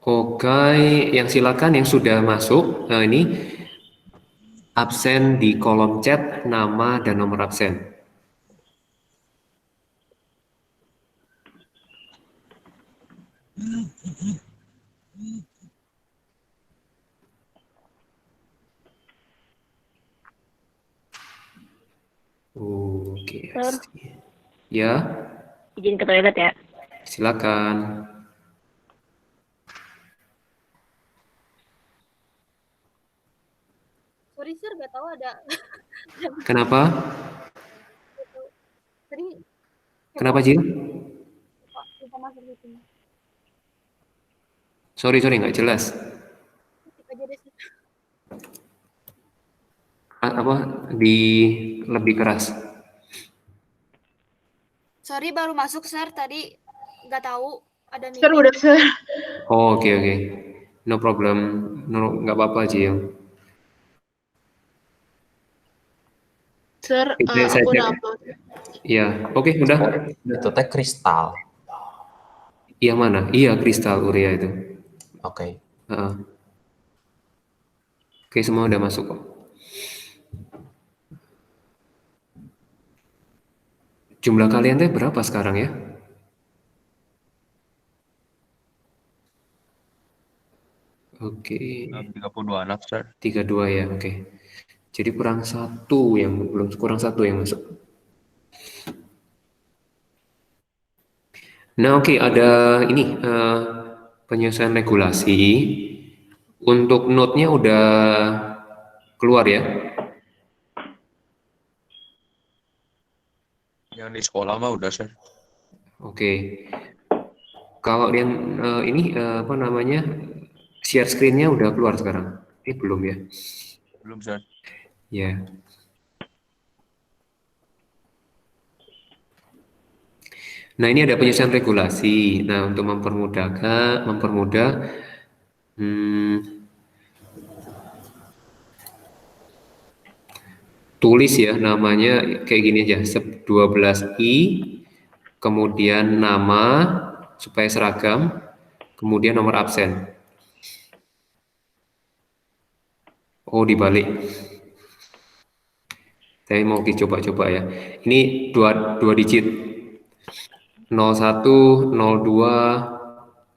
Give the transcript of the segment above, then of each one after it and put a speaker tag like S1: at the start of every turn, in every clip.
S1: Oke, yang silakan yang sudah masuk. Nah, ini absen di kolom chat nama dan nomor absen. Oke,
S2: Sir,
S1: ya,
S2: izin ke toilet ya.
S1: silakan.
S3: Sorry sir, nggak tahu ada.
S1: Kenapa?
S3: Tadi
S1: Kenapa, Jil?
S3: lupa masuk gitu.
S1: Sorry, nggak jelas.
S3: Ketik aja deh sir.
S1: Apa di lebih keras?
S3: Sorry baru masuk sir, tadi nggak tahu ada
S2: Sir,
S3: meeting.
S2: udah sir.
S1: Oh, oke. No problem. No, nggak apa-apa, Jil.
S2: Sir,
S1: Saya
S2: aku
S1: cek.
S2: udah upload.
S1: Iya, oke, udah.
S4: Itu teh kristal.
S1: Yang mana? Iya, kristal urea itu.
S4: Oke.
S1: Heeh. Oke, semua udah masuk kok. Jumlah kalian teh berapa sekarang ya? Oke,
S5: 32 anak, Sir.
S1: 32 ya, oke. Jadi kurang satu yang masuk. Nah, oke, ada ini penyesuaian regulasi. Untuk note-nya udah keluar ya?
S5: Yang di sekolah mah udah, Sir.
S1: Oke. Kalau yang ini apa namanya? Share screen-nya udah keluar sekarang? Belum ya?
S5: Belum, Sir.
S1: Ya. Nah, ini ada penyesuaian regulasi. Nah, untuk mempermudah hmm, tulis ya namanya kayak gini aja, 12i, kemudian nama supaya seragam, kemudian nomor absen. Oh, dibalik. Saya mau dicoba-coba ya. Ini dua digit. 01, 02,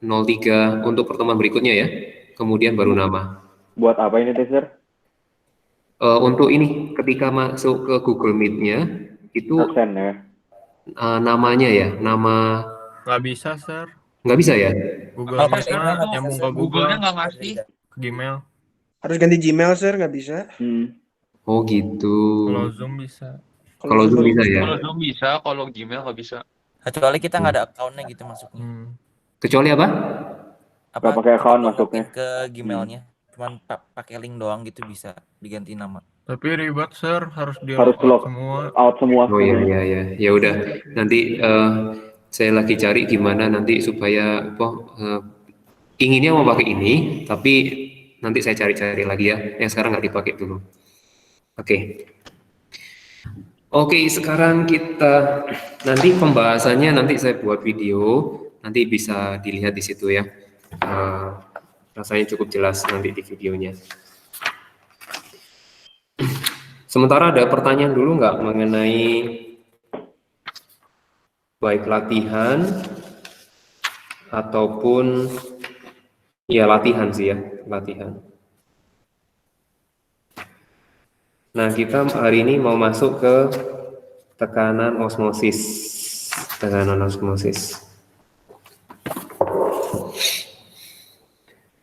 S1: 03 untuk pertemuan berikutnya ya. Kemudian baru nama.
S6: Buat apa ini teh, Sir?
S1: Untuk ini ketika masuk ke Google Meet-nya itu
S6: Absen ya.
S1: namanya ya, nama
S7: Nggak bisa, Sir.
S1: nggak bisa ya?
S7: Google Meet-nya nyambung ke Google,
S5: Google-nya nggak ngasih.
S7: ke Gmail.
S8: Harus ganti Gmail, Sir, nggak bisa.
S1: Oh gitu.
S7: Kalau Zoom bisa.
S1: Kalau Zoom bisa ya?
S5: Kalau Zoom bisa, kalau Gmail nggak bisa.
S4: Kecuali kita nggak ada account-nya gitu masuknya.
S1: Kecuali apa?
S4: Apa
S6: Nggak pakai account
S4: kita
S6: masuknya.
S4: login ke Gmail-nya. Cuman pakai link doang gitu bisa diganti nama.
S7: Tapi ribet, Sir, harus di
S6: Harus
S7: log out
S6: log
S7: semua.
S6: out semua.
S1: Oh iya. Ya udah. Nanti saya lagi cari gimana nanti supaya inginnya mau pakai ini, tapi nanti saya cari-cari lagi ya. Yang sekarang nggak dipakai dulu. Oke. Oke, sekarang kita nanti pembahasannya nanti saya buat video, nanti bisa dilihat di situ ya. Rasanya cukup jelas nanti di videonya. Sementara ada pertanyaan dulu nggak mengenai baik latihan ataupun ya latihan sih ya, latihan. Nah, kita hari ini mau masuk ke tekanan osmosis.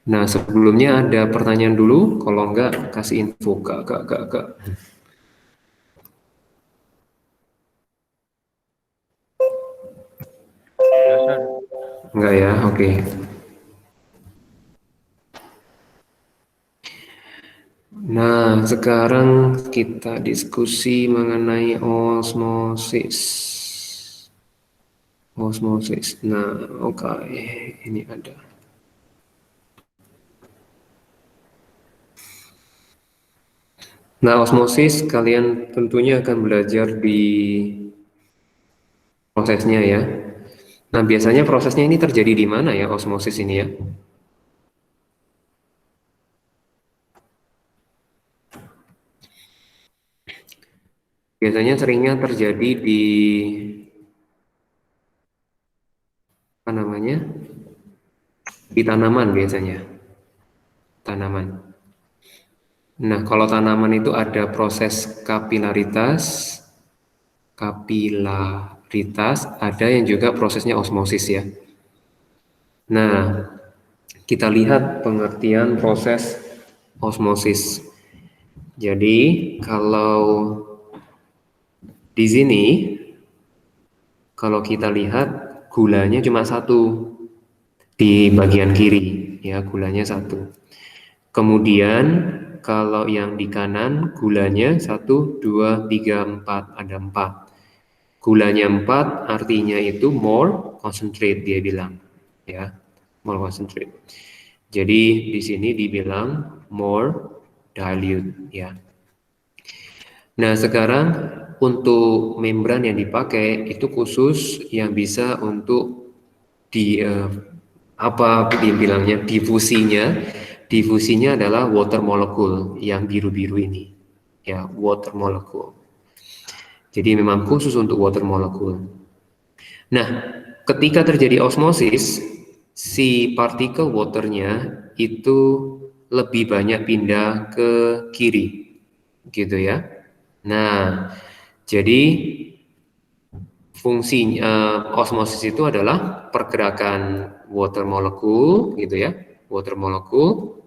S1: Nah, sebelumnya ada pertanyaan dulu, kalau enggak kasih info, Kak. Enggak ya, oke. Nah, sekarang kita diskusi mengenai osmosis. Nah, oke, ini ada. Nah, osmosis kalian tentunya akan belajar di prosesnya ya. Nah, biasanya prosesnya ini terjadi di mana ya osmosis ini ya? Biasanya seringnya terjadi di apa namanya? Di tanaman biasanya. Tanaman. Nah, kalau tanaman itu ada proses kapilaritas, ada yang juga prosesnya osmosis ya. Nah, kita lihat pengertian proses osmosis. Jadi, kalau di sini, kalau kita lihat gulanya cuma satu di bagian kiri, ya gulanya satu. Kemudian kalau yang di kanan gulanya 1, 2, 3, 4, ada 4. Gulanya 4 artinya itu more concentrate dia bilang, ya more concentrate. Jadi di sini dibilang more dilute, ya. Nah sekarang untuk membran yang dipakai itu khusus yang bisa untuk di apa dibilangnya difusinya adalah water molecule yang biru-biru ini, ya water molecule. Jadi memang khusus untuk water molecule. Nah, ketika terjadi osmosis, si partikel waternya itu lebih banyak pindah ke kiri, gitu ya. Nah, jadi fungsi osmosis itu adalah pergerakan water molecule, gitu ya, water molecule.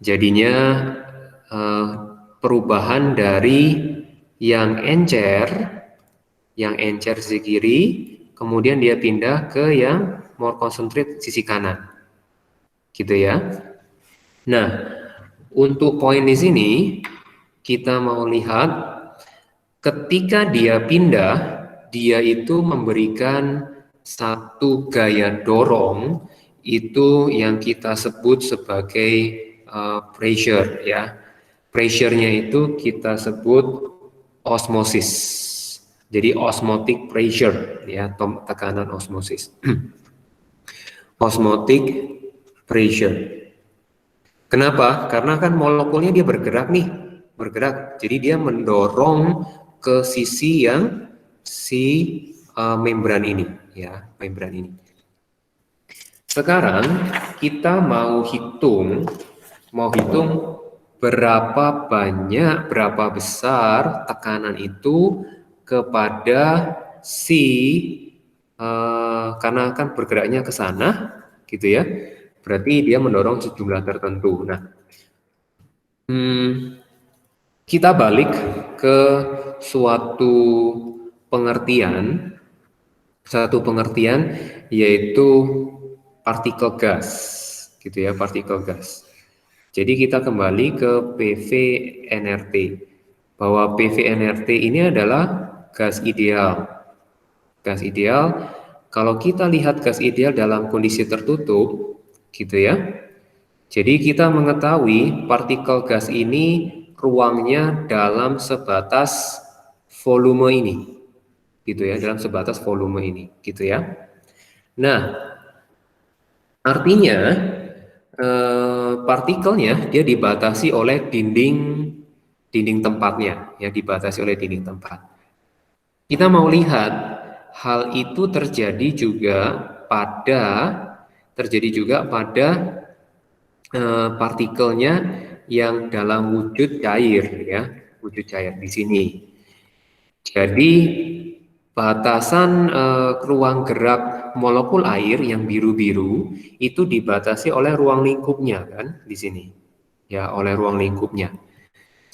S1: Jadinya perubahan dari yang encer sisi kiri, kemudian dia pindah ke yang more concentrate sisi kanan, gitu ya. Nah, untuk poin di sini kita mau lihat ketika dia pindah, dia itu memberikan satu gaya dorong itu yang kita sebut sebagai pressure ya. Pressure-nya itu kita sebut osmosis. Jadi osmotic pressure ya, tekanan osmosis. Osmotic pressure. Kenapa? Karena kan molekulnya dia bergerak nih, bergerak. Jadi dia mendorong ke sisi yang membran ini ya, membran ini. Sekarang kita mau hitung berapa besar tekanan itu kepada karena kan bergeraknya ke sana gitu ya, berarti dia mendorong sejumlah tertentu. Nah, kita balik ke suatu pengertian yaitu partikel gas gitu ya, partikel gas. Jadi kita kembali ke PV-NRT, bahwa PV-NRT ini adalah gas ideal. Gas ideal, kalau kita lihat gas ideal dalam kondisi tertutup, gitu ya. Jadi kita mengetahui partikel gas ini ruangnya dalam sebatas volume ini, gitu ya, dalam sebatas volume ini, gitu ya. Nah, artinya partikelnya dia dibatasi oleh dinding tempatnya, ya dibatasi oleh dinding tempat. Kita mau lihat hal itu terjadi juga pada partikelnya yang dalam wujud cair, ya wujud cair di sini. Jadi batasan ruang gerak molekul air yang biru-biru itu dibatasi oleh ruang lingkupnya kan di sini, ya oleh ruang lingkupnya.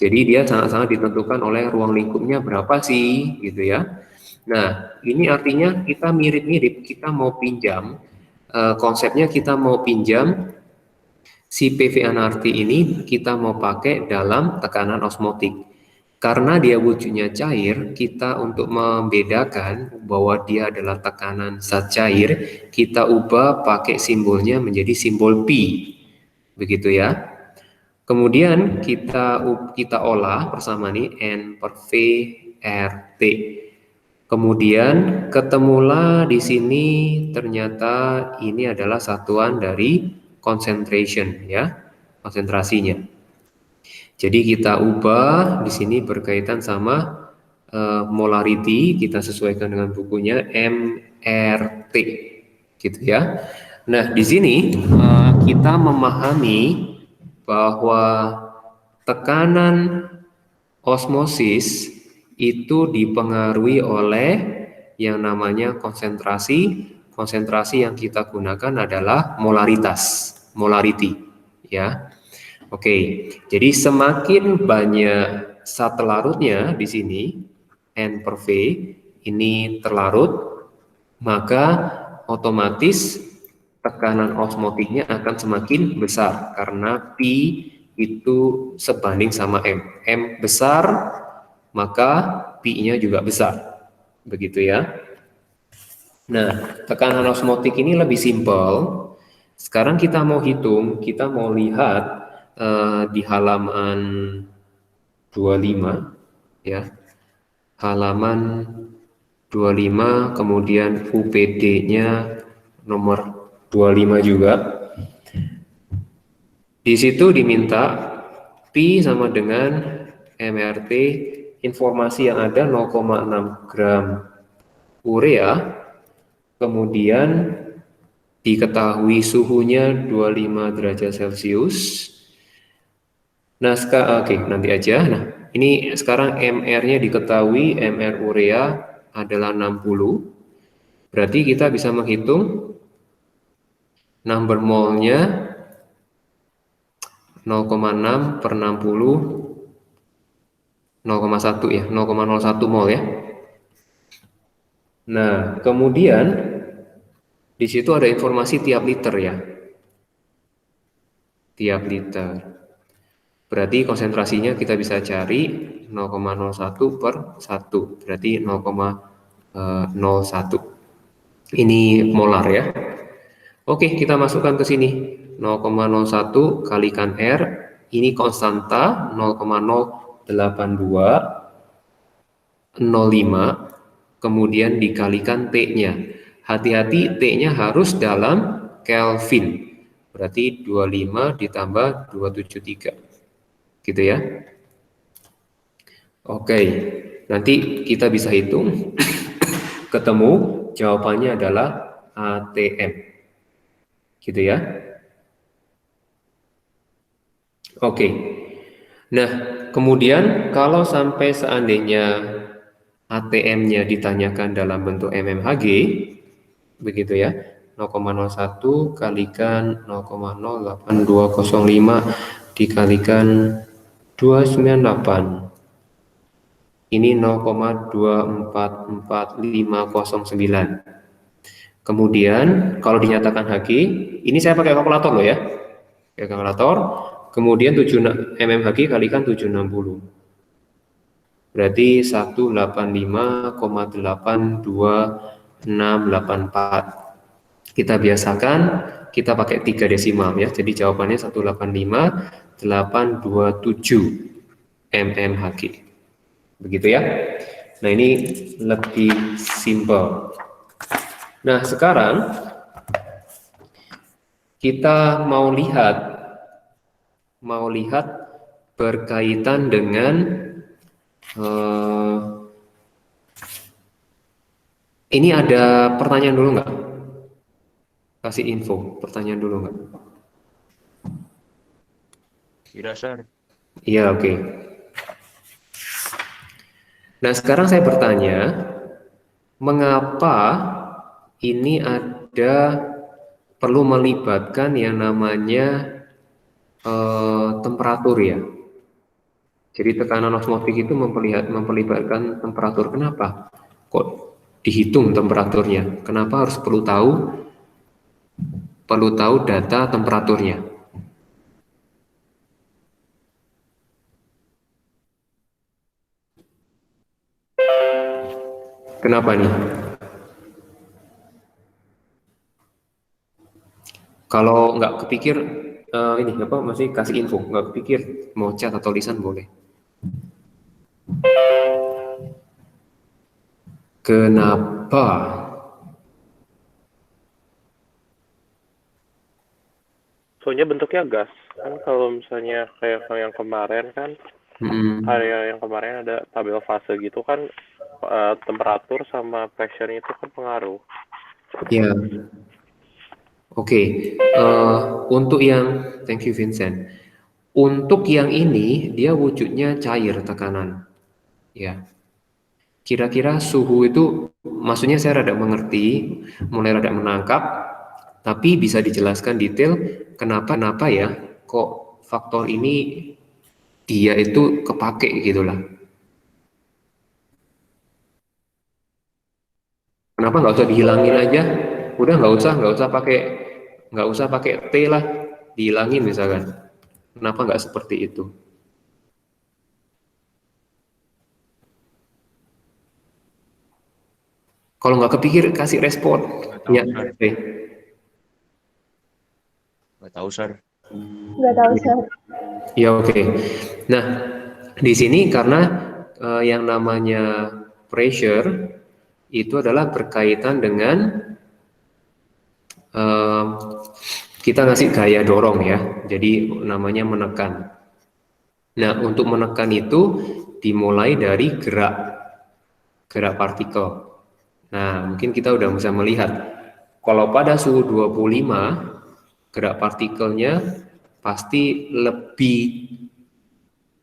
S1: Jadi dia sangat-sangat ditentukan oleh ruang lingkupnya berapa sih, gitu ya. Nah, ini artinya kita mirip-mirip, kita mau pinjam konsepnya, kita mau pinjam si PV-NRT ini, kita mau pakai dalam tekanan osmotik. Karena dia wujudnya cair, kita untuk membedakan bahwa dia adalah tekanan zat cair, kita ubah pakai simbolnya menjadi simbol P. Begitu ya. Kemudian kita olah bersama nih N per V RT. Kemudian ketemulah di sini ternyata ini adalah satuan dari concentration ya, konsentrasinya. Jadi kita ubah di sini berkaitan sama molarity, kita sesuaikan dengan bukunya MRT gitu ya. Nah, di sini kita memahami bahwa tekanan osmosis itu dipengaruhi oleh yang namanya konsentrasi. Konsentrasi yang kita gunakan adalah molaritas, molarity, ya. Oke, jadi semakin banyak zat larutnya di sini N per V ini terlarut, maka otomatis tekanan osmotiknya akan semakin besar karena P itu sebanding sama M. M besar, maka Pi-nya juga besar. Begitu ya. Nah, tekanan osmotik ini lebih simpel. Sekarang kita mau hitung, kita mau lihat di halaman 25 ya. Halaman 25 kemudian UPD-nya nomor 25 juga. Di situ diminta Pi sama dengan MRT, informasi yang ada 0,6 gram urea, kemudian diketahui suhunya 25 derajat Celcius. Nah, oke, nanti aja. Nah, ini sekarang MR-nya diketahui, MR urea adalah 60. Berarti kita bisa menghitung number mole-nya 0,6 per 60 0,1 ya, 0,01 mol ya. Nah, kemudian di situ ada informasi tiap liter ya. Tiap liter. Berarti konsentrasinya kita bisa cari 0,01 per 1. Berarti 0,01. Ini molar ya. Oke, kita masukkan ke sini. 0,01 kalikan R. Ini konstanta 0,08205, kemudian dikalikan T-nya. Hati-hati T-nya harus dalam Kelvin. Berarti 25 ditambah 273. Gitu ya. Oke, nanti kita bisa hitung. Ketemu jawabannya adalah ATM. Gitu ya. Oke. Nah, kemudian kalau sampai seandainya ATM-nya ditanyakan dalam bentuk mmHg, begitu ya, 0,01 kalikan 0,08205 dikalikan 298. Ini 0,244509. Kemudian kalau dinyatakan Hg, ini saya pakai kalkulator loh ya. Pakai kalkulator. Kemudian 7 mmHg kalikan 760. Berarti 185,82684. Kita biasakan, kita pakai 3 desimal ya. Jadi jawabannya 185,827 mmHg. Begitu ya. Nah, ini lebih simpel. Nah, sekarang kita mau lihat berkaitan dengan ini ada pertanyaan dulu nggak? Kasih info, pertanyaan dulu nggak?
S5: Tidak, Sir.
S1: Iya, oke. Nah, sekarang saya bertanya, mengapa ini perlu melibatkan yang namanya temperatur ya. Jadi tekanan osmotik itu memperlibatkan temperatur. Kenapa? Kok dihitung temperaturnya? Kenapa harus perlu tahu data temperaturnya? Kenapa nih? Kalau nggak kepikir ini apa masih kasih info, nggak kepikir mau chat atau lisan boleh. Kenapa?
S6: Soalnya bentuknya gas. Kan kalau misalnya kayak yang kemarin kan, area yang kemarin ada tabel fase gitu kan, temperatur sama pressure-nya itu kan pengaruh.
S1: Ya, oke. Untuk yang, thank you Vincent. Untuk yang ini dia wujudnya cair tekanan. Ya. Kira-kira suhu itu, maksudnya saya rada mengerti, mulai rada menangkap, tapi bisa dijelaskan detail kenapa ya kok faktor ini dia itu kepake gitulah. Kenapa nggak usah dihilangin aja? Udah nggak usah pakai T lah, dihilangin misalkan. Kenapa nggak seperti itu? Kalau nggak kepikir kasih respon. Ya,
S5: Nggak tahu, Sir.
S9: Nggak tahu, Sir.
S1: ya oke. Nah, di sini karena yang namanya pressure itu adalah berkaitan dengan kita ngasih gaya dorong ya, jadi namanya menekan. Nah, untuk menekan itu dimulai dari gerak partikel. Nah, mungkin kita udah bisa melihat kalau pada suhu 25 gerak partikelnya pasti lebih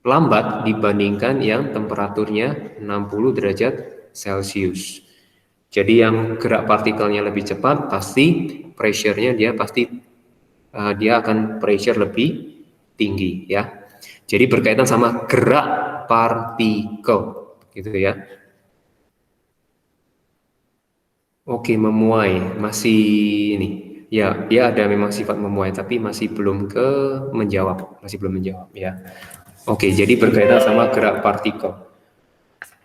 S1: lambat dibandingkan yang temperaturnya 60 derajat Celcius. Jadi yang gerak partikelnya lebih cepat pasti pressure-nya dia akan pressure lebih tinggi ya. Jadi berkaitan sama gerak partikel gitu ya. Oke, memuai masih ini. Ya, dia ada memang sifat memuai tapi masih belum menjawab ya. Oke, jadi berkaitan sama gerak partikel.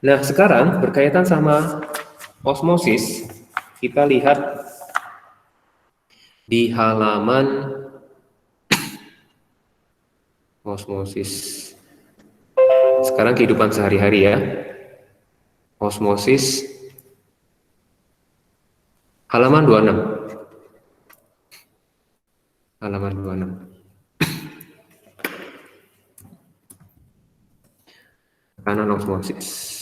S1: Nah, sekarang berkaitan sama osmosis, kita lihat di halaman osmosis. Sekarang kehidupan sehari-hari ya. Osmosis halaman 26. Halaman 26. Tekanan osmosis.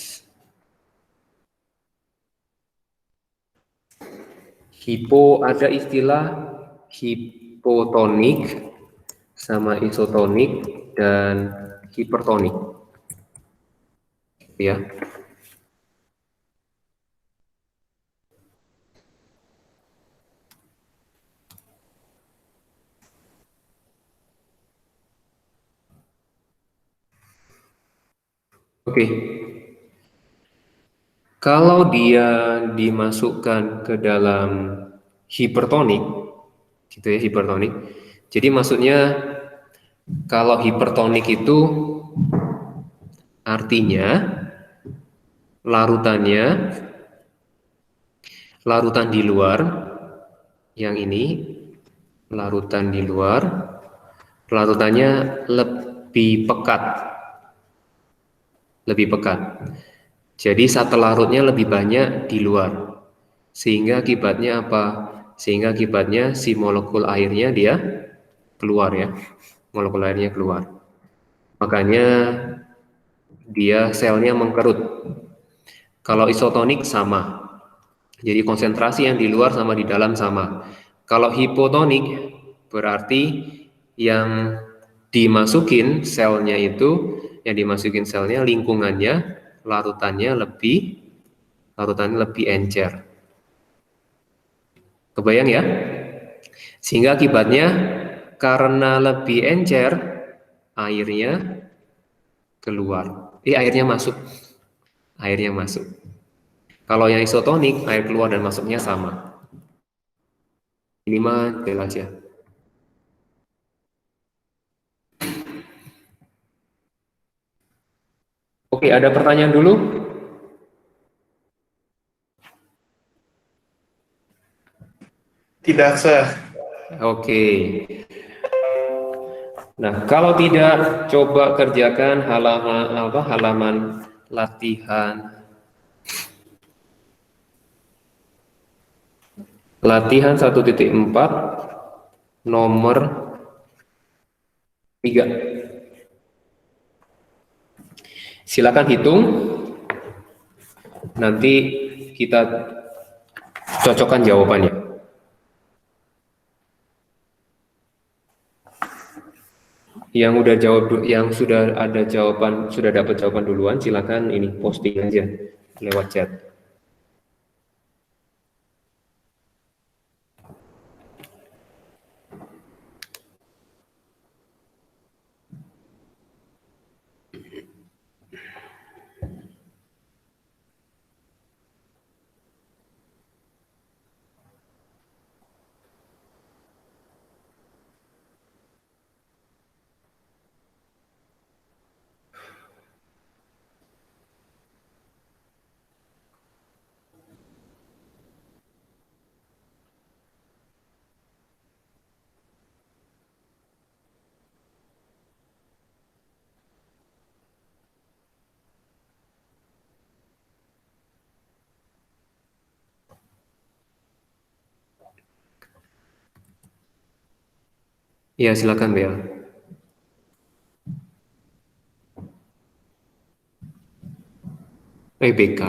S1: Ada istilah hipotonik sama isotonik dan hipertonik. Ya. Oke. Kalau dia dimasukkan ke dalam hipertonik, gitu ya, hipertonik. Jadi maksudnya kalau hipertonik itu artinya larutan di luar, yang ini larutan di luar, larutannya lebih pekat. Jadi satu larutnya lebih banyak di luar. Sehingga akibatnya apa? Sehingga akibatnya si molekul airnya dia keluar ya. Molekul airnya keluar. Makanya dia selnya mengkerut. Kalau isotonik sama. Jadi konsentrasi yang di luar sama di dalam sama. Kalau hipotonik berarti yang dimasukin selnya lingkungannya larutannya lebih encer. Kebayang ya? Sehingga akibatnya karena lebih encer airnya keluar. Airnya masuk. Kalau yang isotonik air keluar dan masuknya sama. Ini mah detail aja. Oke, ada pertanyaan dulu?
S8: Tidak, Sir.
S1: Oke. Nah, kalau tidak, coba kerjakan halaman latihan Latihan 1.4 nomor 3. Silakan hitung. Nanti kita cocokkan jawabannya. Yang udah jawab, yang sudah ada jawaban, sudah dapat jawaban duluan, silakan ini posting aja lewat chat. Ya, silakan Bel. BK.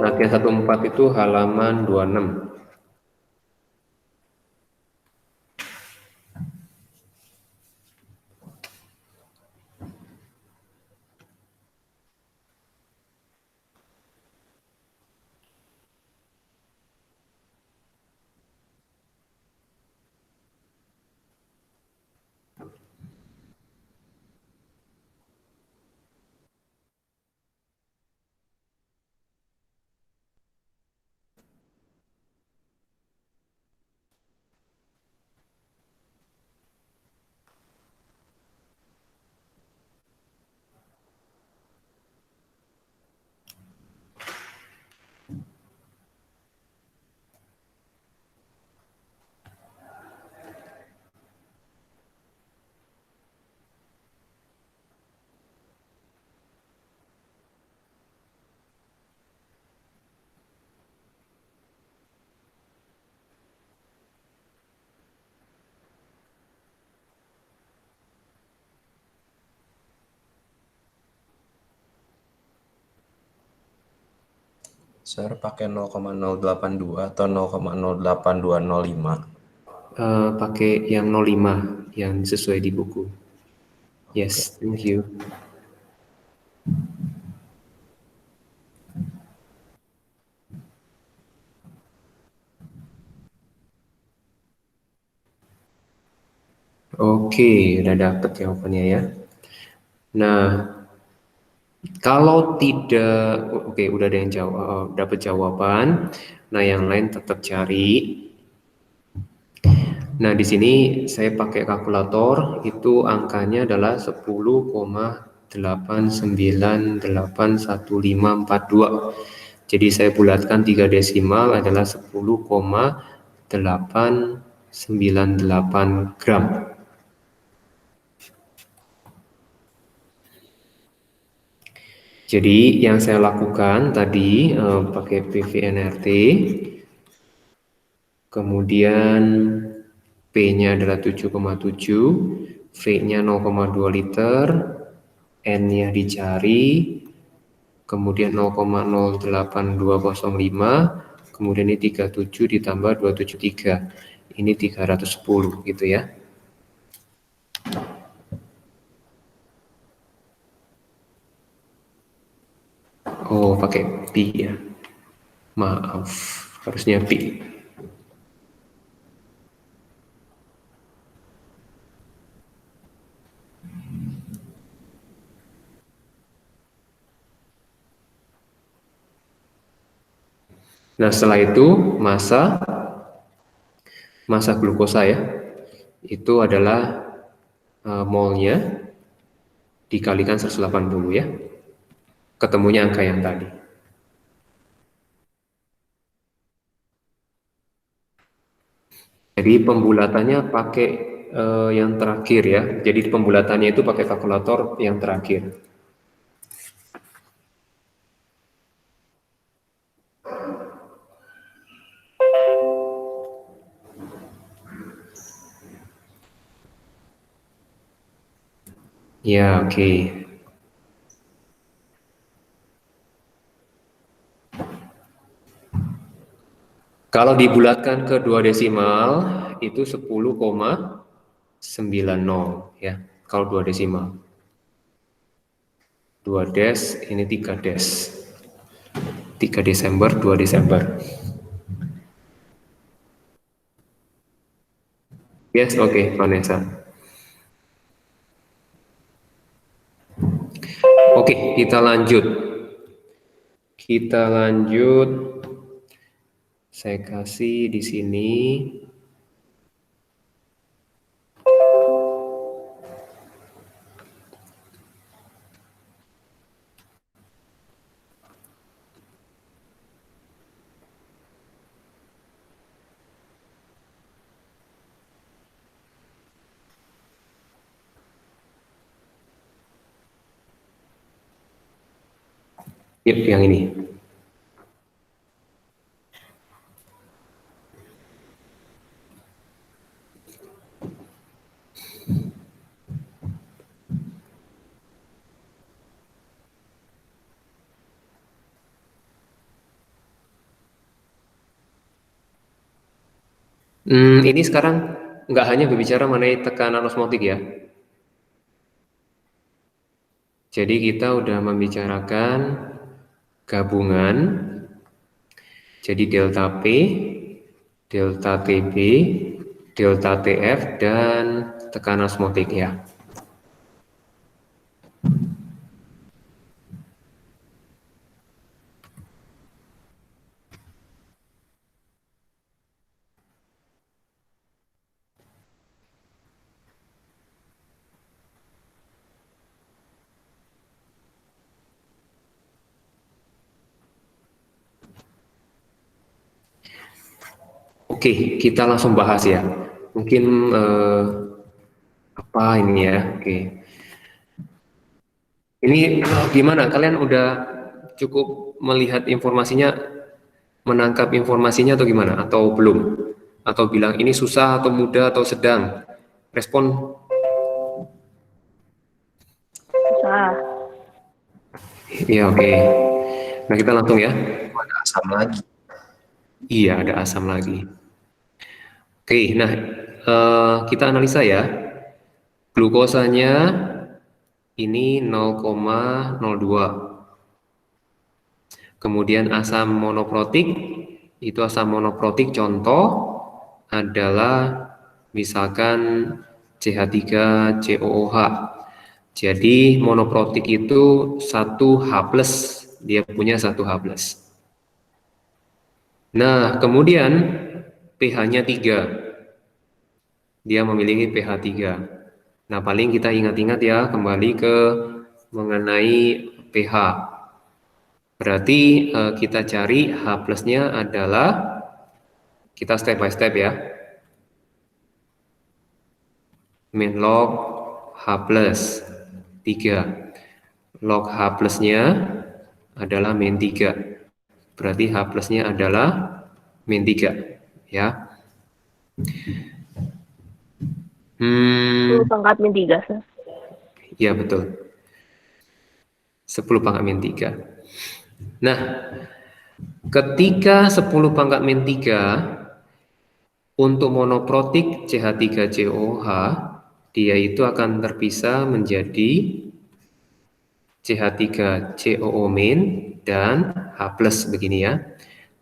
S1: Latihan 1.4 itu halaman 26.
S5: Sir, pakai 0,082 atau 0,08205?
S1: Pakai yang 05 yang sesuai di buku. Yes, thank you. Oke, udah dapet jawabannya ya. Nah, kalau tidak, oke, udah ada yang jawab, dapat jawaban. Nah, yang lain tetap cari. Nah, di sini saya pakai kalkulator, itu angkanya adalah 10,898152. Jadi saya bulatkan 3 desimal adalah 10,898 gram. Jadi yang saya lakukan tadi pakai PVNRT, kemudian P-nya adalah 7,7, V-nya 0,2 liter, N-nya dicari, kemudian 0,08205, kemudian ini 37 ditambah 273, ini 310 gitu ya. Oh, pakai pi ya. Maaf, harusnya pi. Nah, setelah itu massa glukosa ya, itu adalah molnya dikalikan 180 ya. Ketemunya angka yang tadi. Jadi pembulatannya pakai yang terakhir ya. Jadi pembulatannya itu pakai kalkulator yang terakhir. Ya, oke. Kalau dibulatkan ke 2 desimal itu 10,90 ya. Kalau 2 desimal. 2 des, ini 3 des. 3 Desember, 2 Desember. Yes, oke, Vanessa. Oke, kita lanjut. Saya kasih di sini. Yuk, yang ini. Ini sekarang nggak hanya berbicara mengenai tekanan osmotik ya. Jadi kita udah membicarakan gabungan. Jadi delta P, delta TB, delta TF, dan tekanan osmotik ya. Oke, kita langsung bahas ya. Mungkin apa ini ya? Oke. Ini gimana? Kalian udah cukup melihat informasinya, menangkap informasinya atau gimana? Atau belum? Atau bilang ini susah atau mudah atau sedang? Respon?
S2: Susah.
S1: Iya, oke. Nah, kita langsung ya.
S5: Ada asam lagi.
S1: Iya, ada asam lagi. Oke, nah kita analisa ya. Glukosanya ini 0,02. Kemudian asam monoprotik, itu asam monoprotik contoh adalah misalkan CH3COOH. Jadi monoprotik itu 1H+, dia punya 1H+. Nah, kemudian pH-nya 3. Dia memiliki pH 3. Nah, paling kita ingat-ingat ya, kembali ke mengenai pH. Berarti kita cari H+-nya adalah, kita step by step ya. Min log H+, 3. Log H+-nya adalah min 3. Berarti H+-nya adalah min 3. Ya.
S2: 10 pangkat min 3, Sir.
S1: Ya, betul. 10 pangkat min 3. Nah, ketika 10 pangkat min 3 untuk monoprotik CH3COOH, dia itu akan terpisah menjadi CH3COO min dan H+ begini ya.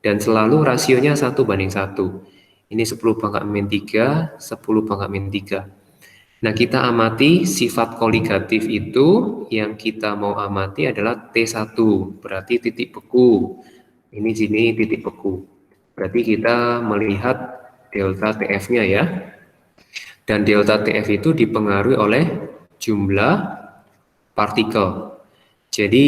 S1: Dan selalu rasionya 1:1. Ini 10 pangkat min 3, 10 pangkat min 3. Nah, kita amati sifat koligatif itu, yang kita mau amati adalah T1, berarti titik beku. Ini sini titik beku. Berarti kita melihat delta TF-nya ya. Dan delta TF itu dipengaruhi oleh jumlah partikel. Jadi,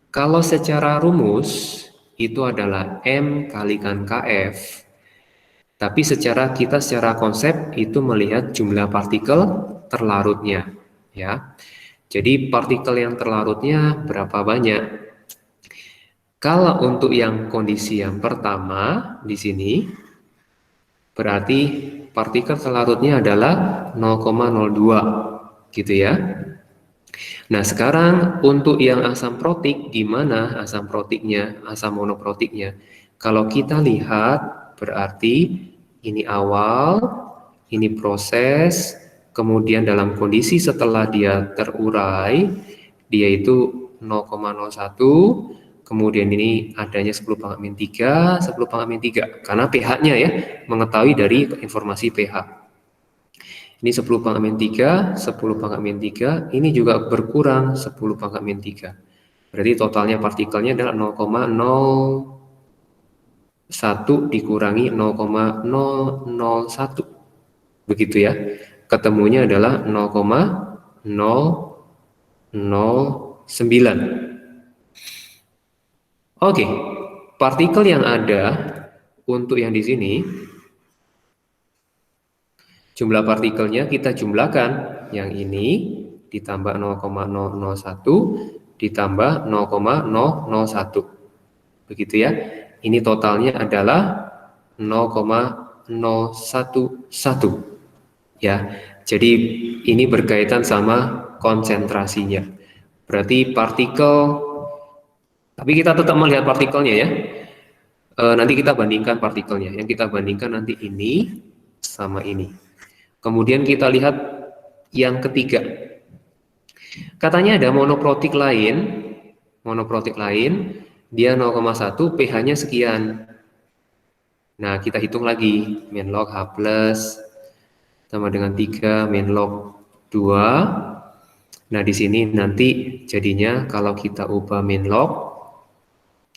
S1: kalau secara rumus, itu adalah M kalikan KF, Tapi secara konsep itu melihat jumlah partikel terlarutnya, ya. Jadi partikel yang terlarutnya berapa banyak? Kalau untuk yang kondisi yang pertama di sini, berarti partikel terlarutnya adalah 0,02, gitu ya. Nah, sekarang untuk yang asam protik, di mana asam protiknya, asam monoprotiknya? Kalau kita lihat, berarti ini awal, ini proses, kemudian dalam kondisi setelah dia terurai, dia itu 0,01, kemudian ini adanya 10⁻�3, 10⁻�3, karena pH-nya ya, mengetahui dari informasi pH. Ini 10⁻�3, 10⁻�3, ini juga berkurang 10⁻�3. Berarti totalnya partikelnya adalah 0,01 dikurangi 0,001. Begitu ya. Ketemunya adalah 0,009. Oke. Partikel yang ada untuk yang di sini, jumlah partikelnya kita jumlahkan, yang ini ditambah 0,001 ditambah 0,001. Begitu ya. Ini totalnya adalah 0,011. Ya. Jadi ini berkaitan sama konsentrasinya. Berarti partikel, tapi kita tetap melihat partikelnya ya. Nanti kita bandingkan partikelnya. Yang kita bandingkan nanti ini sama ini. Kemudian kita lihat yang ketiga. Katanya ada monoprotik lain, dia 0,1, pH-nya sekian. Nah, kita hitung lagi, min log H plus sama dengan 3, min log 2. Nah, di sini nanti jadinya kalau kita ubah min log,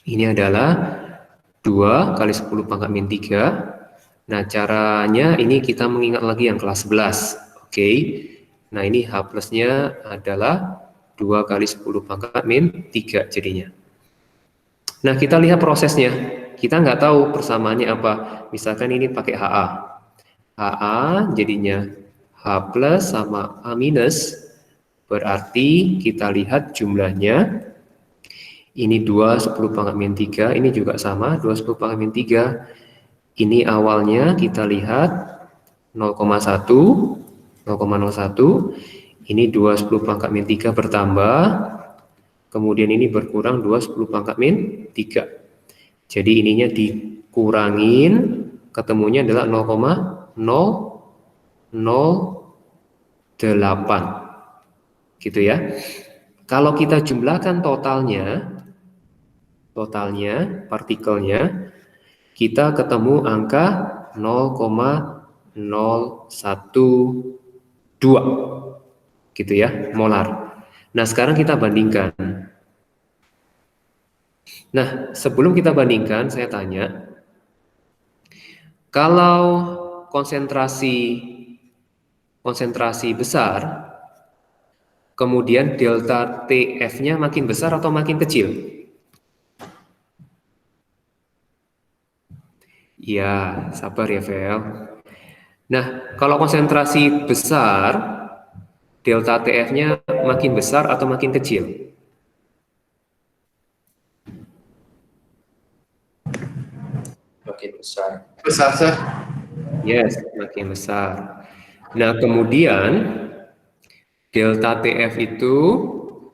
S1: ini adalah 2 kali 10⁻⁻3. Nah, caranya ini kita mengingat lagi yang kelas 11. Oke. Nah, ini H plusnya adalah 2 kali 10⁻⁻3 jadinya. Nah, kita lihat prosesnya. Kita nggak tahu persamaannya apa. Misalkan ini pakai HA. HA jadinya H plus sama A minus. Berarti kita lihat jumlahnya. Ini 2 10⁻⁻3. Ini juga sama 2 10⁻⁻3. Ini awalnya kita lihat 0,1, ini 2 10⁻⁻3 bertambah, kemudian ini berkurang 2 10⁻⁻3. Jadi ininya dikurangin, ketemunya adalah 0,008. Gitu ya. Kalau kita jumlahkan totalnya partikelnya, kita ketemu angka 0,012 gitu ya, molar. Nah, sekarang kita bandingkan. Nah, sebelum kita bandingkan, saya tanya, kalau konsentrasi besar, kemudian delta TF-nya makin besar atau makin kecil? Ya, sabar ya, Vel. Nah, kalau konsentrasi besar, delta TF-nya makin besar atau makin kecil?
S5: Makin besar.
S7: Besar, Sir.
S1: Yes, makin besar. Nah, kemudian delta TF itu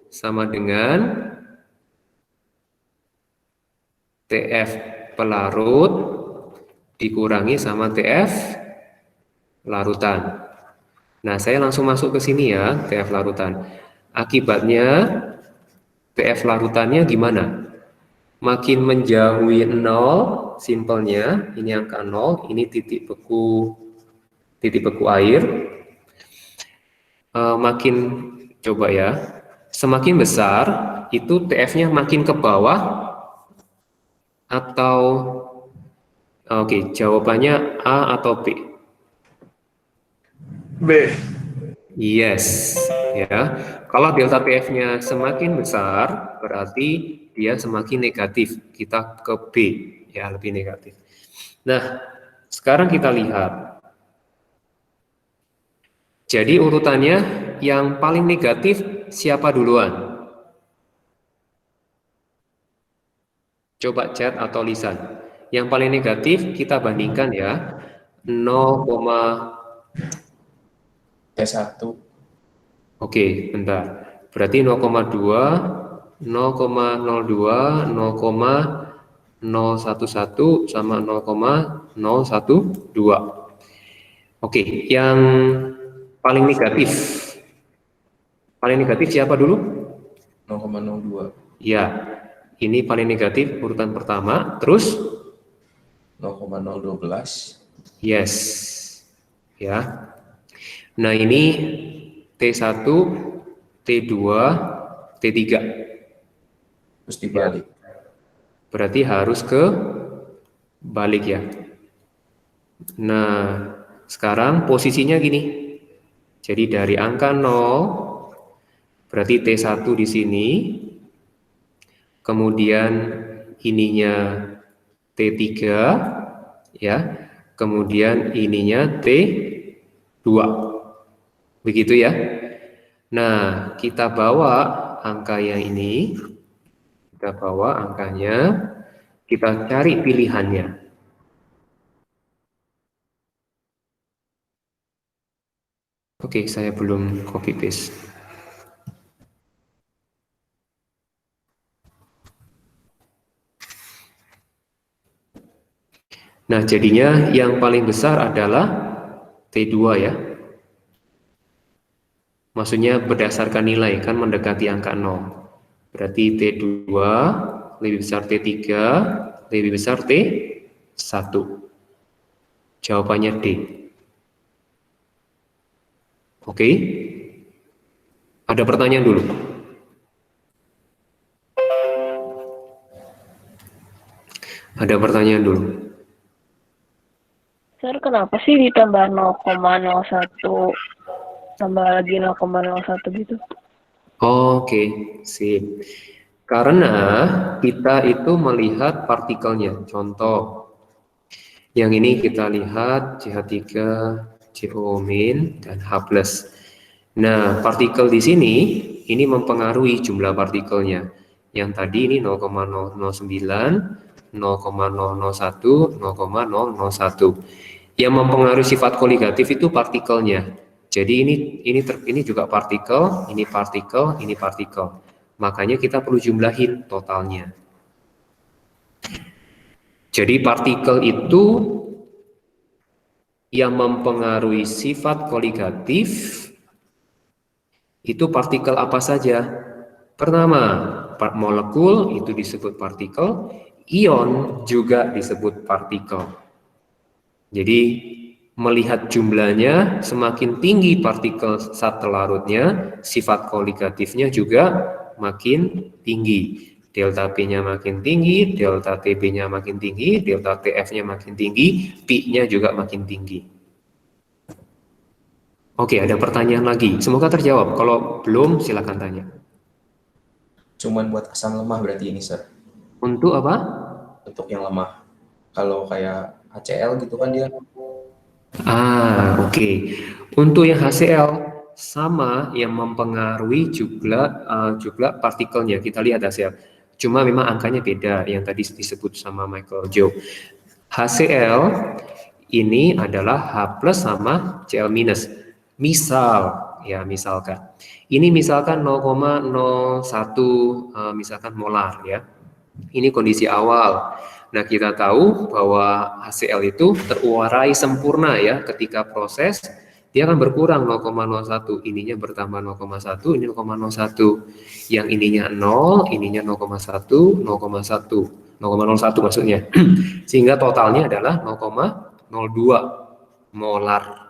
S1: sama dengan TF pelarut dikurangi sama TF larutan. Nah, saya langsung masuk ke sini ya, TF larutan. Akibatnya TF larutannya gimana? Makin menjauhi 0, simpelnya, ini angka 0, ini titik beku air. Makin, coba ya, semakin besar, itu TF-nya makin ke bawah, atau oke, jawabannya A atau B?
S7: B.
S1: Yes, ya. Kalau delta TF-nya semakin besar, berarti dia semakin negatif. Kita ke B, ya, lebih negatif. Nah, Sekarang kita lihat. Jadi urutannya yang paling negatif siapa duluan? Coba chat atau lisan. Yang paling negatif kita bandingkan ya. 0,
S5: T1.
S1: oke, bentar. Berarti 0,2, 0,02, 0,011 sama 0,012. Oke, yang paling negatif. Paling negatif siapa dulu?
S5: 0,02.
S1: Ya, ini paling negatif urutan pertama. Terus
S5: 0,012.
S1: yes. Ya. Nah, ini T1, T2, T3.
S5: Terus dibalik.
S1: Berarti harus ke balik ya. Nah, sekarang posisinya gini. Jadi dari angka 0, berarti T1 di sini, kemudian ininya T3, ya, kemudian ininya T2. Begitu ya. Nah, kita bawa angka yang ini, kita bawa angkanya, kita cari pilihannya. Oke, saya belum copy paste. Nah, jadinya yang paling besar adalah T2 ya. Maksudnya berdasarkan nilai, kan mendekati angka 0. Berarti T2 lebih besar T3, lebih besar T1. Jawabannya D. Oke. Ada pertanyaan dulu? Ada pertanyaan dulu?
S2: Sir, kenapa sih ditambah 0,01 tambah lagi 0,01 gitu?
S1: Oke, sip. Karena kita itu melihat partikelnya. Contoh, yang ini kita lihat CH3, CO-, dan H+. Nah, partikel di sini ini mempengaruhi jumlah partikelnya. Yang tadi ini 0,009, 0,001, 0,001. Yang mempengaruhi sifat koligatif itu partikelnya. Jadi ini juga partikel, ini partikel, ini partikel. Makanya kita perlu jumlahin totalnya. Jadi partikel itu yang mempengaruhi sifat koligatif itu partikel apa saja? Pertama, molekul itu disebut partikel, ion juga disebut partikel. Jadi melihat jumlahnya, semakin tinggi partikel zat larutnya, sifat koligatifnya juga makin tinggi. Delta P-nya makin tinggi, delta TB-nya makin tinggi, delta TF-nya makin tinggi, Pi-nya juga makin tinggi. Oke, ada pertanyaan lagi. Semoga terjawab. Kalau belum, silakan tanya.
S5: Cuman buat asam lemah berarti ini, Sir.
S1: Untuk apa?
S5: Untuk yang lemah. Kalau kayak HCl gitu kan dia.
S1: Oke. Untuk yang HCl sama yang mempengaruhi juga partikelnya. Kita lihat hasil. Cuma memang angkanya beda yang tadi disebut sama Michael Joe. HCl ini adalah H+ sama Cl-. Misalkan. Ini misalkan 0,01 misalkan molar ya. Ini kondisi awal. Nah, kita tahu bahwa HCl itu terurai sempurna ya ketika proses dia akan berkurang 0,01, ininya bertambah 0,1, ini 0,01. Yang ininya 0, ininya 0,1, 0,01 maksudnya. Sehingga totalnya adalah 0,02 molar.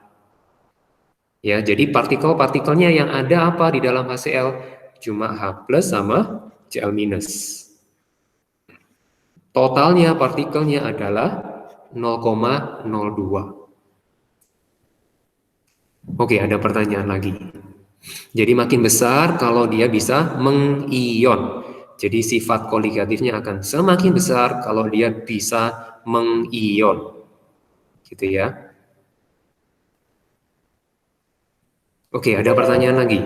S1: Ya, jadi partikel-partikelnya yang ada apa di dalam HCl? Cuma H+ sama Cl-. Totalnya partikelnya adalah 0,02. Oke, ada pertanyaan lagi. Jadi makin besar kalau dia bisa mengion. Jadi sifat koligatifnya akan semakin besar kalau dia bisa mengion. gitu ya. Oke, ada pertanyaan lagi?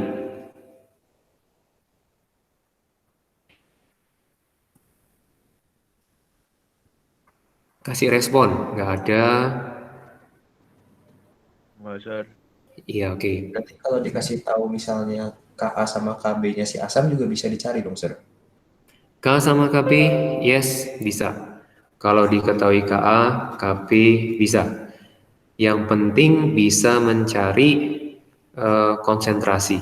S1: Kasih respon, nggak ada.
S7: Enggak, Sir.
S1: Iya, oke.
S5: Berarti kalau dikasih tahu misalnya KA sama KB-nya si Asam juga bisa dicari dong, Sir?
S1: K sama KB, yes, bisa. Kalau diketahui KA, KB bisa. Yang penting bisa mencari konsentrasi.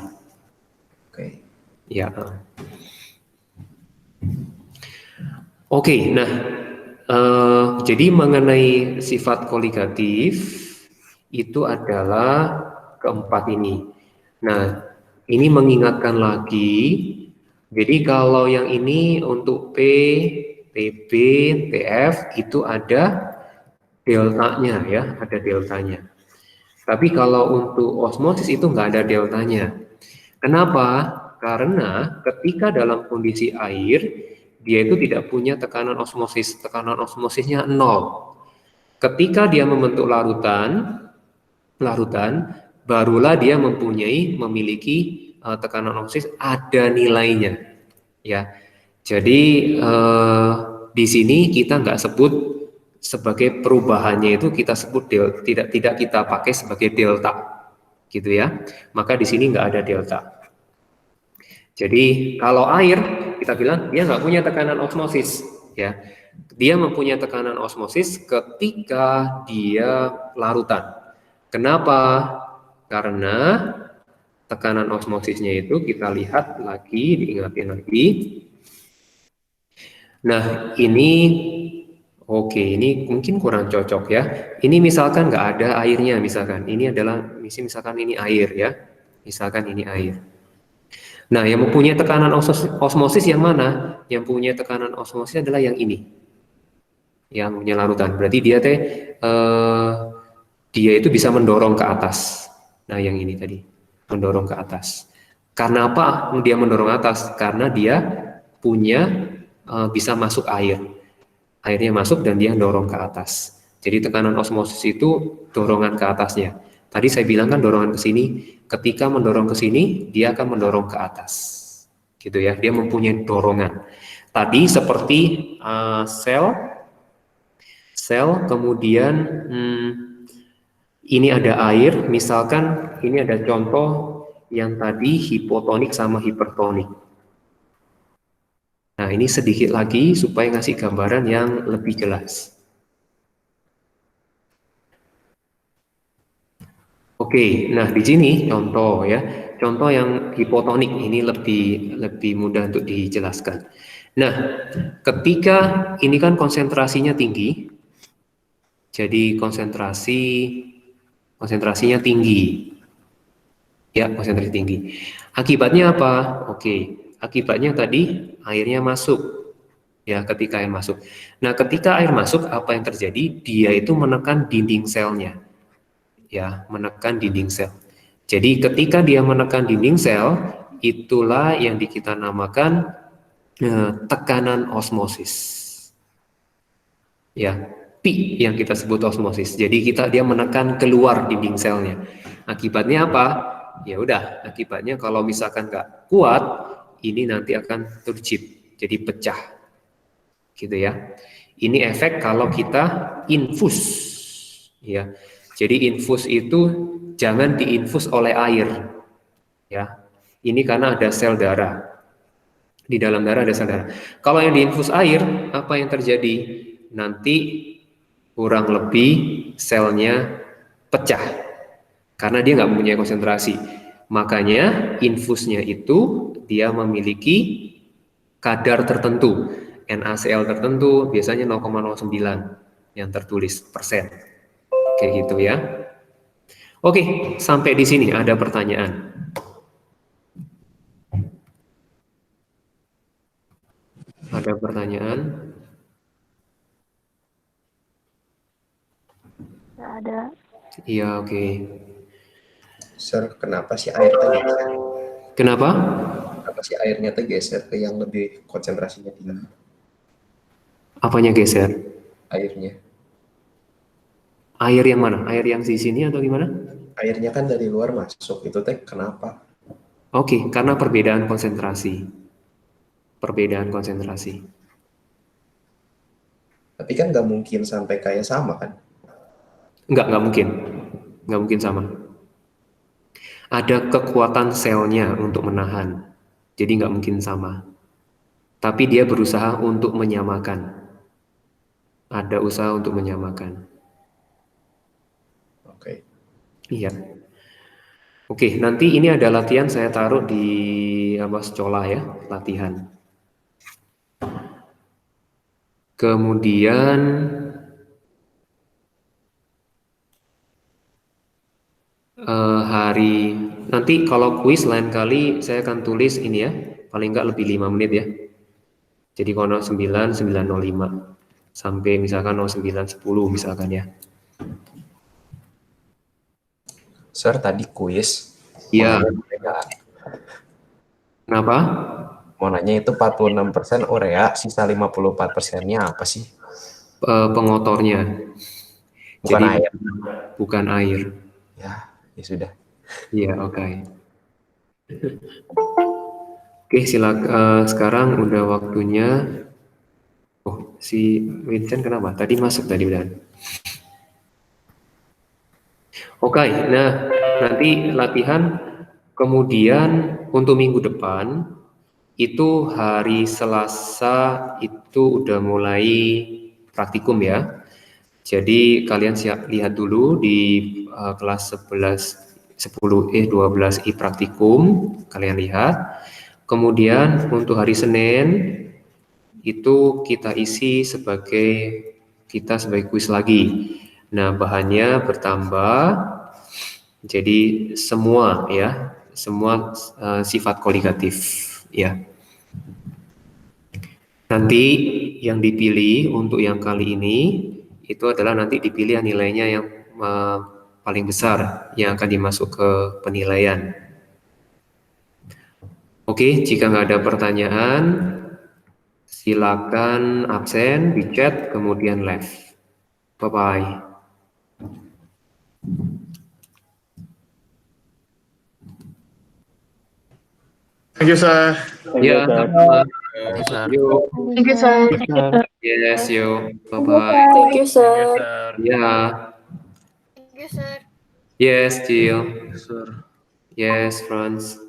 S5: Oke.
S1: Ya. Oke, nah, jadi mengenai sifat koligatif itu adalah keempat ini. Nah, ini mengingatkan lagi. Jadi kalau yang ini untuk P, PB, PF itu ada deltanya ya, ada deltanya. Tapi kalau untuk osmosis itu nggak ada deltanya. Kenapa? Karena ketika dalam kondisi air, dia itu tidak punya tekanan osmosis. Tekanan osmosisnya 0. Ketika dia membentuk larutan, barulah dia memiliki tekanan osmosis ada nilainya. Ya, jadi di sini kita nggak sebut sebagai perubahannya itu kita sebut tidak kita pakai sebagai delta, gitu ya. Maka di sini nggak ada delta. Jadi kalau air kita bilang dia nggak punya tekanan osmosis, ya. Dia mempunyai tekanan osmosis ketika dia larutan. Kenapa? Karena tekanan osmosisnya itu kita lihat lagi, diingatin lagi. Nah ini, oke, ini mungkin kurang cocok ya. Ini misalkan nggak ada airnya, misalkan ini adalah misalkan ini air ya, misalkan ini air. Nah, yang mempunyai tekanan osmosis yang mana? Yang punya tekanan osmosis adalah yang ini, yang punya larutan. Berarti dia dia itu bisa mendorong ke atas. Nah, yang ini tadi mendorong ke atas. Karena apa? Dia mendorong atas karena dia punya bisa masuk air. Airnya masuk dan dia dorong ke atas. Jadi tekanan osmosis itu dorongan ke atasnya. Tadi saya bilang kan dorongan ke sini, ketika mendorong ke sini, dia akan mendorong ke atas. Gitu ya, dia mempunyai dorongan. Tadi seperti sel, kemudian ini ada air, misalkan ini ada contoh yang tadi hipotonik sama hipertonik. Nah, ini sedikit lagi supaya ngasih gambaran yang lebih jelas. Oke, nah di sini contoh ya, contoh yang hipotonik ini lebih mudah untuk dijelaskan. Nah, ketika ini kan konsentrasinya tinggi, jadi konsentrasinya tinggi, ya konsentrasi tinggi. Akibatnya apa? Oke, akibatnya tadi airnya masuk, ya ketika air masuk. Nah, ketika air masuk apa yang terjadi? Dia itu menekan dinding selnya. Ya, menekan dinding sel. Jadi ketika dia menekan dinding sel, itulah yang kita namakan tekanan osmosis. Ya, P yang kita sebut osmosis. Jadi dia menekan keluar dinding selnya. Akibatnya apa? Ya udah, akibatnya kalau misalkan nggak kuat, ini nanti akan terjip, jadi pecah. Gitu ya. Ini efek kalau kita infus. Ya. Jadi infus itu jangan diinfus oleh air, ya. Ini karena ada sel darah. Di dalam darah ada sel darah. Kalau yang diinfus air, apa yang terjadi? Nanti kurang lebih selnya pecah, karena dia nggak mempunyai konsentrasi. Makanya infusnya itu dia memiliki kadar tertentu, NaCl tertentu, biasanya 0,09 yang tertulis persen. Kayak gitu ya. Oke, sampai di sini ada pertanyaan. Ada pertanyaan?
S2: Nggak ada.
S1: Iya, oke.
S5: Sir, kenapa sih air tadi?
S1: Kenapa?
S5: Kenapa sih airnya tuh geser ke yang lebih konsentrasinya tinggi?
S1: Apanya geser?
S5: Airnya.
S1: Air yang mana? Air yang di sini atau gimana?
S5: Airnya kan dari luar masuk, itu teh kenapa?
S1: Oke, karena perbedaan konsentrasi. Perbedaan konsentrasi.
S5: Tapi kan nggak mungkin sampai kayak sama kan?
S1: Nggak mungkin. Nggak mungkin sama. Ada kekuatan selnya untuk menahan. Jadi nggak mungkin sama. Tapi dia berusaha untuk menyamakan. Ada usaha untuk menyamakan.
S5: Oke.
S1: Iya. Oke, nanti ini ada latihan saya taruh di Secola ya, latihan. Kemudian hari nanti kalau kuis lain kali saya akan tulis ini ya, paling nggak lebih 5 menit ya. Jadi kalau 09, 905 sampai misalkan 09, 10 misalkan ya.
S5: Sir, tadi kuis.
S1: Iya.
S5: Mau nanya urea.
S1: Kenapa?
S5: Mau nanya itu 46% urea, sisa 54%-nya apa sih?
S1: Pengotornya.
S5: Bukan
S1: Jadi
S5: air.
S1: bukan air.
S5: Ya sudah.
S1: Iya, oke. Oke, silakan. Sekarang udah waktunya. Oh, si Vincent kenapa? Tadi masuk tadi udah. Oke, nah nanti latihan. Kemudian untuk minggu depan itu hari Selasa itu udah mulai praktikum ya. Jadi kalian lihat dulu di kelas 12 I praktikum, kalian lihat. Kemudian untuk hari Senin itu kita isi sebagai kuis lagi. Nah, bahannya bertambah. Jadi semua sifat koligatif ya. Nanti yang dipilih untuk yang kali ini itu adalah nanti dipilih nilainya yang paling besar yang akan dimasuk ke penilaian. Oke, jika nggak ada pertanyaan, silakan absen di chat kemudian live. Bye-bye.
S7: Thank you, sir.
S1: Ya, sama-sama. Yuk.
S2: Thank you, sir.
S1: Yes, yuk. Bye-bye.
S2: Thank you,
S7: Thank you,
S2: sir.
S7: sir.
S1: Ya.
S3: Thank you, sir.
S1: Yes, Jill.
S7: Sir.
S1: Yes, Franz.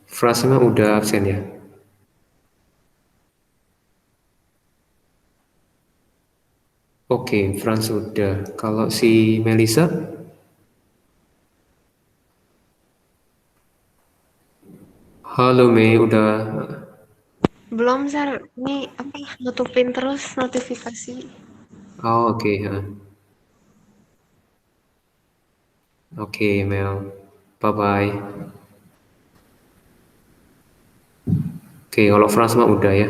S1: Frasma udah absen ya? Oke, Franz udah. Kalau si Melisa? Halo Mei, udah.
S9: Belum, Sir. Ini nutupin terus notifikasi.
S1: Oh, oke. Oke, Mel. Bye-bye. Oke, kalau Frans mah udah ya.